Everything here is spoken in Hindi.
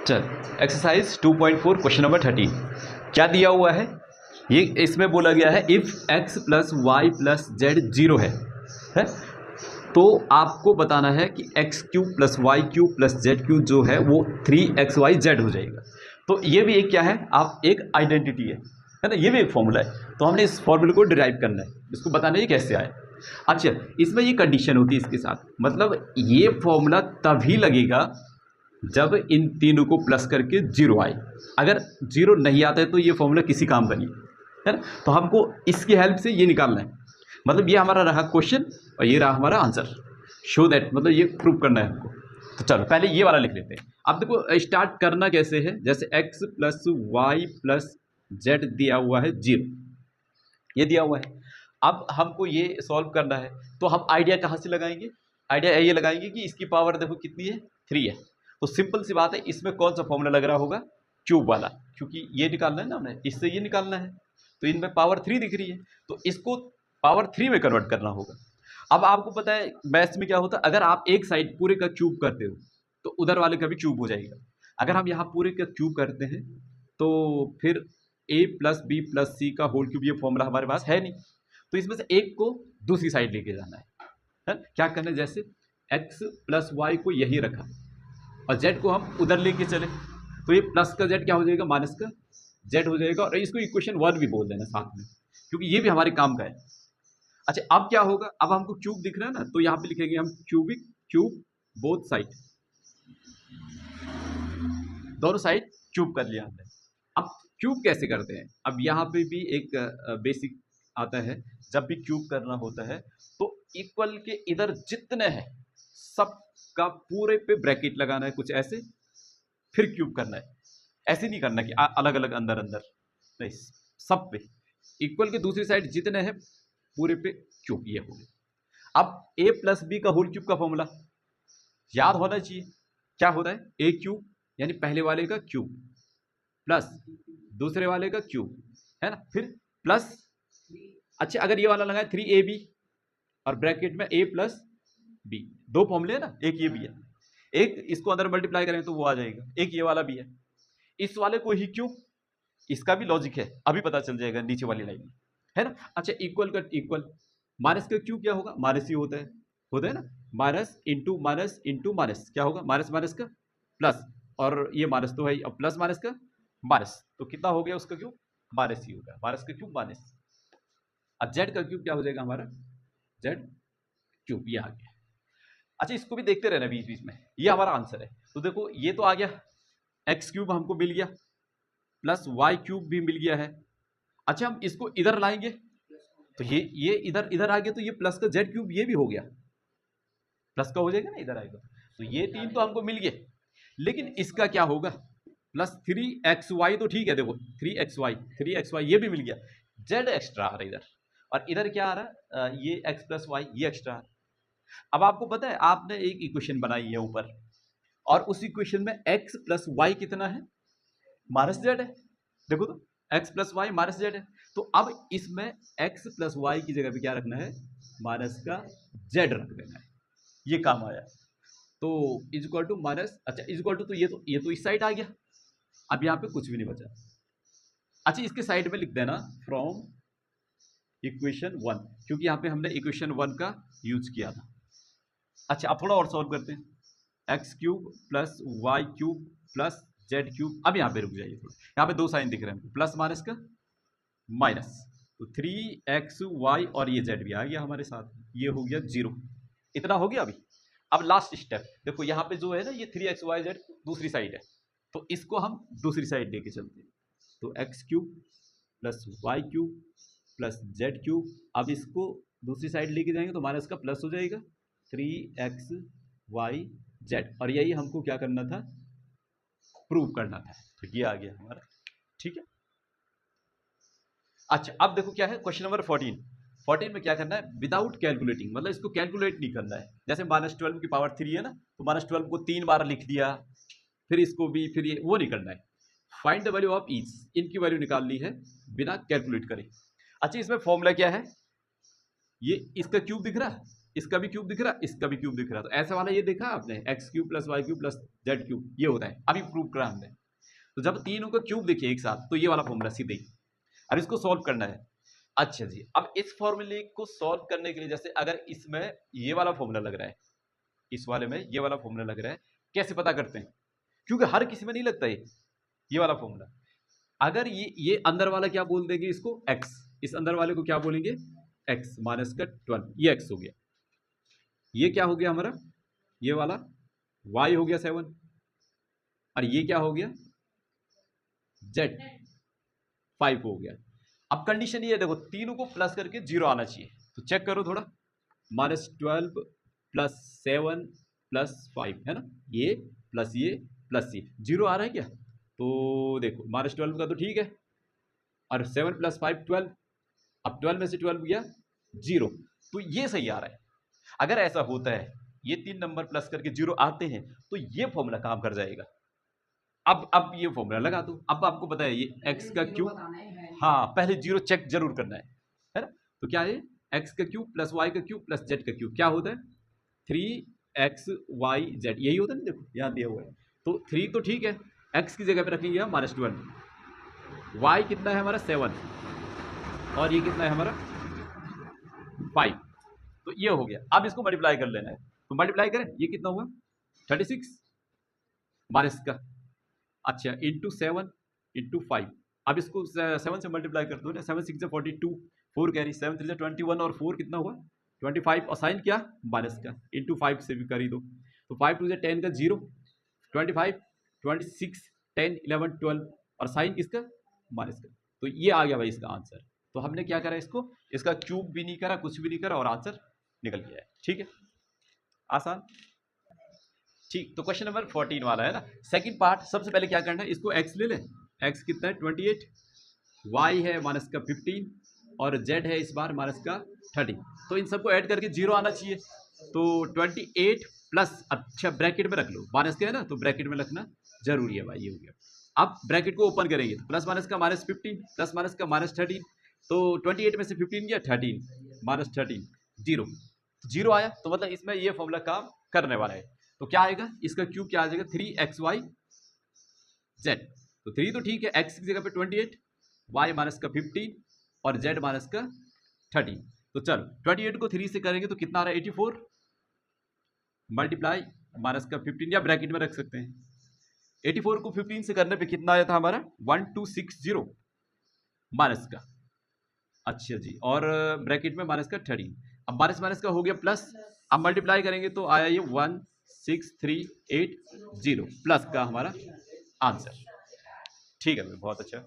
चल, एक्सरसाइज 2.4 क्वेश्चन नंबर 13 क्या दिया हुआ है। ये इसमें बोला गया है if x plus y plus z zero है तो आपको बताना है कि x cube plus y cube plus z cube जो है वो 3xyz हो जाएगा। तो ये भी एक क्या है, आप एक आइडेंटिटी है ना, ये भी एक फॉर्मूला है। तो हमने इस फॉर्मूले को डिराइव करना है, इसको बताना है कैसे आए। अच्छा, इसमें ये कंडीशन होती है इसके साथ, मतलब ये फॉर्मूला तभी लगेगा जब इन तीनों को प्लस करके जीरो आए। अगर जीरो नहीं आता है तो ये फॉर्मूला किसी काम का नहीं है ना। तो हमको इसकी हेल्प से ये निकालना है, मतलब ये हमारा रहा क्वेश्चन और ये रहा हमारा आंसर। शो दैट, मतलब ये प्रूव करना है हमको। तो चलो पहले ये वाला लिख लेते हैं। अब देखो स्टार्ट करना कैसे है, जैसे x plus y plus z दिया हुआ है जीरो, ये दिया हुआ है। अब हमको ये सॉल्व करना है तो हम आइडिया कहाँ से लगाएंगे, आइडिया ये लगाएंगे कि इसकी पावर देखो कितनी है, 3 है। तो सिंपल सी बात है, इसमें कौन सा फॉर्मूला लग रहा होगा, क्यूब वाला, क्योंकि ये निकालना है ना हमने, इससे ये निकालना है। तो इनमें पावर 3 दिख रही है तो इसको पावर 3 में कन्वर्ट करना होगा। अब आपको पता है मैथ्स में क्या होता है, अगर आप एक साइड पूरे का क्यूब करते हो तो उधर वाले का भी क्यूब हो जाएगा। अगर हम यहाँ पूरे का क्यूब करते हैं तो फिर a प्लस बी प्लस सी का होल क्यूब, ये फॉर्मूला हमारे पास है नहीं। तो इसमें से एक को दूसरी साइड लेके जाना है क्या करना है, जैसे x प्लस वाई को यही रखा और z को हम उधर लेके चले तो ये प्लस का z क्या हो जाएगा, माइनस का z हो जाएगा। और इसको इक्वेशन 1 भी बोल देना साथ में, क्योंकि ये भी हमारे काम का है। अच्छा, अब क्या होगा, अब हमको क्यूब दिख रहा है ना, तो यहाँ पे लिखेंगे हम क्यूबिक क्यूब बोथ साइड, दोनों साइड क्यूब कर लिया हमने। अब क्यूब कैसे करते हैं, अब यहाँ पे भी एक बेसिक आता है। जब भी क्यूब करना होता है तो इक्वल के इधर जितने हैं सब का पूरे पे ब्रैकेट लगाना है कुछ ऐसे, फिर क्यूब करना है। ऐसे नहीं करना कि अलग अलग अंदर अंदर नहीं, सब पे इक्वल के दूसरी साइड जितने हैं पूरे पे क्यूब, ये हो गया। अब a प्लस बी का होल क्यूब का फॉर्मूला याद होना चाहिए, क्या होता है, ए क्यूब यानी पहले वाले का क्यूब प्लस दूसरे वाले का क्यूब, है ना, फिर प्लस, अच्छा अगर ये वाला लगाए 3ab और ब्रैकेट में a प्लस बी, दो फॉर्मूले है ना, एक ये भी है, एक इसको अंदर मल्टीप्लाई करें तो वो आ जाएगा, एक ये वाला भी है, इस वाले को ही क्यों, इसका भी लॉजिक है, अभी पता चल जाएगा नीचे वाली लाइन में, है ना। अच्छा, इक्वल का इक्वल, माइनस का क्यों क्या होगा, माइनस ही होता है ना, माइनस इंटू माइनस क्या होगा, माइनस माइनस का प्लस, और ये माइनस तो है, अब प्लस माइनस का माइनस, तो कितना हो गया उसका क्यूब, माइनस ही होगा, माइनस का क्यूब माइनस। अब जेड का क्यूब क्या हो जाएगा हमारा, जेड क्यूब, ये आ गया। अच्छा, इसको भी देखते रहना बीच बीच में, ये हमारा आंसर है। तो देखो ये तो आ गया, एक्स क्यूब हमको मिल गया प्लस वाई क्यूब भी मिल गया है। अच्छा, हम इसको इधर लाएंगे तो ये इधर इधर आ गया, तो ये प्लस का जेड क्यूब ये भी हो गया, प्लस का हो जाएगा ना, इधर आएगा तो ये 3 तो हमको मिल गए। लेकिन इसका क्या होगा, प्लस 3xy, तो ठीक है, देखो 3xy ये भी मिल गया, जेड एक्स्ट्रा आ रहा है इधर, और इधर क्या आ रहा है, ये x प्लस वाई ये एक्स्ट्रा आ रहा है। अब आपको पता है आपने एक इक्वेशन बनाई है ऊपर, और उस इक्वेशन में x प्लस वाई कितना है, माइनस जेड है, देखो तो x plus y minus z है। तो अब इसमें x प्लस वाई की जगह पे क्या रखना है, माइनस का जेड रख देना है, ये काम आया। तो इज इक्वल टू माइनस, अच्छा इज इक्वल टू, तो ये तो इस साइड आ गया, अब यहाँ पे कुछ भी नहीं बचा। अच्छा, इसके साइड में लिख देना फ्रॉम इक्वेशन 1, क्योंकि यहाँ पे हमने इक्वेशन 1 का यूज किया था। अच्छा, अब थोड़ा और सॉल्व करते हैं, x cube plus y cube plus z cube. अब यहाँ पे रुक जाइए थोड़ा, यहाँ पे दो साइन दिख रहे हैं, प्लस माइनस का माइनस, तो 3xy और ये जेड भी आ गया हमारे साथ, ये हो गया 0, इतना हो गया अभी। अब लास्ट स्टेप देखो, यहाँ पे जो है ना ये 3xyz दूसरी साइड है, तो इसको हम दूसरी साइड लेके चलते हैं, तो x cube plus y cube plus z cube. अब इसको दूसरी साइड लेके जाएंगे तो माइनस का प्लस हो जाएगा, 3xyz, और यही हमको क्या करना था, प्रूव करना था। तो ये आ गया हमारा, ठीक है। अच्छा, अब देखो क्या है क्वेश्चन नंबर 14 में क्या करना है, विदाउट कैलकुलेटिंग, मतलब इसको कैलकुलेट नहीं करना है। जैसे -12 की पावर 3 है ना, तो -12 को 3 बार लिख दिया, फिर इसको भी, फिर ये, वो नहीं करना है। Find the value of each, इनकी वैल्यू निकाल ली है बिना कैलकुलेट करे। अच्छा, इसमें फॉर्मूला क्या है, ये इसका क्यूब दिख रहा है, इसका भी क्यूब दिख रहा, इसका भी क्यूब दिख रहा। तो ऐसा वाला ये देखा आपने, x cube plus y cube plus z cube, ये होता है। अभी प्रूव करा हमने। तो जब तीनों का क्यूब देखिए एक साथ, तो ये वाला फॉर्मूला सीधे ही। अब इसको सॉल्व करना है। अच्छा जी, अब इस फॉर्मूले को सॉल्व करने के लिए, जैसे अगर इसमें ये वाला फॉर्मूला लग रहा है, इस वाले में ये वाला फॉर्मूला लग रहा है, कैसे पता करते हैं? क्योंकि हर किसी में नहीं लगता ये वाला फॉर्मूला। अगर ये अंदर वाला क्या बोल देंगे इसको, x, इस अंदर वाले को क्या बोलेंगे, x माइनस का 12, ये x हो गया। ये क्या हो गया हमारा, ये वाला y हो गया 7, और ये क्या हो गया, z 5 हो गया। अब कंडीशन ये देखो, तीनों को प्लस करके 0 आना चाहिए। तो चेक करो थोड़ा, -12 प्लस 7 प्लस 5 है ना, ये प्लस ये प्लस ये, 0 आ रहा है क्या? तो देखो -12 का तो ठीक है, और 7 प्लस 5 12, अब 12 में से 12 गया 0, तो ये सही आ रहा है। अगर ऐसा होता है, ये 3 नंबर प्लस करके 0 आते हैं, तो ये फॉर्मूला काम कर जाएगा। अब ये फॉर्मूला लगा दो। अब आपको पता है ये x का क्यूब, हाँ पहले 0 चेक जरूर करना है ना? तो क्या है, x का क्यूब प्लस y का क्यूब प्लस z का क्यूब क्या होता है, 3xyz, यही होता है ना, देखो यहाँ दिया हुआ है। तो 3 तो ठीक है, x की जगह पे रखेंगे हम -12, y कितना है हमारा 7, और ये कितना है हमारा 5, तो ये हो गया। अब इसको मल्टीप्लाई कर लेना है, तो मल्टीप्लाई करें, ये कितना हुआ 36 माइनस का, अच्छा इंटू 7 इंटू 5। अब इसको 7 से मल्टीप्लाई कर दो ना, 7 6 से 42, 4 कैरी, 7 3 से 21, और 4 कितना हुआ 25, और साइन क्या माइनस का, इंटू 5 से भी करी दो। तो 5 2 से 10 का 0, 25 26 10 11 12, और साइन किसका माइनस का। तो ये आ गया भाई इसका आंसर। तो हमने क्या करा, इसका क्यूब भी नहीं करा, कुछ भी नहीं करा, और आंसर निकल गया है। ठीक है, आसान। ठीक, तो क्वेश्चन नंबर 14 वाला है ना, सेकंड पार्ट। सबसे पहले क्या करना है, इसको x ले लें, x कितना है 28, y है माइनस का 15, और z है इस बार माइनस का 30। तो इन सबको ऐड करके 0 आना चाहिए। तो 28 प्लस, अच्छा ब्रैकेट में रख लो, माइनस का है ना, तो ब्रैकेट में रखना जरूरी है भाई, ये हो गया। अब ब्रैकेट को ओपन करेंगे, तो प्लस माइनस का -15 प्लस माइनस का -13, तो 28 में से 15 गया 13, -13 0, 0 आया। तो मतलब इसमें ये फॉर्मूला काम करने वाला है। तो क्या आएगा, इसका क्यूब क्या आ जाएगा 3xyz। तो 3 तो ठीक है, x की जगह पे 28, y माइनस का 15, और z माइनस का 30। तो चलो 28 को 3 से करेंगे तो कितना आ रहा है 84, मल्टीप्लाई माइनस का 15, या ब्रैकेट में रख सकते हैं। 84 को 15 से करने पे कितना आया था हमारा 1260 माइनस का, अच्छा जी, और ब्रैकेट में माइनस का 30। अब माइनस माइनस का हो गया प्लस, अब मल्टीप्लाई करेंगे तो आया ये 16380 प्लस का हमारा आंसर। ठीक है, बहुत अच्छा।